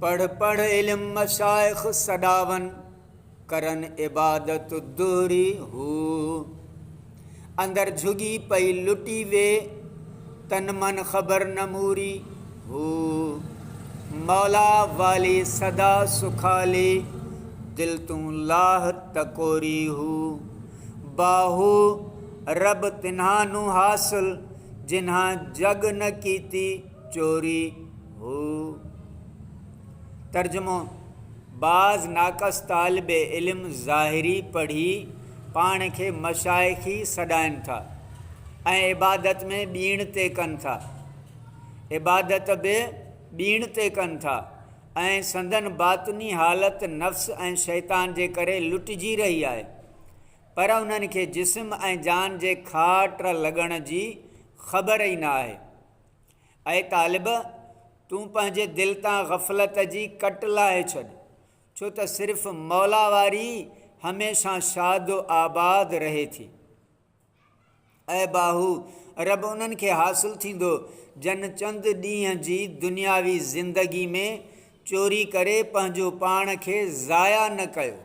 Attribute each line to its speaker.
Speaker 1: पढ़ पढ़ इल्म मशाइख सडावन करन इबादत दूरी हू। अंदर झुगी पई लुटी वे तन मन ख़बर न मूरी हू। मौला वाली सदा सुखाली दिल तू लाह तकोरी हू। बाहू रब तिन्हा नू हासिल जिन्हा जग न कीती चोरी हू। तर्जुमो, बाज़ नाकस तालिब इल्म ज़ाहिरी पढ़ी पाण खे मशाइखी सॾाइनि था ऐं इबादत में ॿीण ते कनि था। इबादत बि ॿीण ते कनि था ऐं संदन बातनी हालत नफ़्स ऐं शैतान जे करे लुटिजी रही आहे, पर उन्हनि खे जिस्म ऐं जान जे खाट लॻण जी ख़बर ई न आहे। ऐं तालिब, तूं पंहिंजे दिलि तां ग़फ़लत जी कट लाहे छॾ, छो त सिर्फ़ु मौला वारी हमेशह शादो आबाद रहे थी। ऐं बाहू रब उन्हनि खे हासिलु थींदो जन चंद ॾींहं जी दुनियावी ज़िंदगी में चोरी करे पंहिंजो पाण खे ज़ाया न कयो।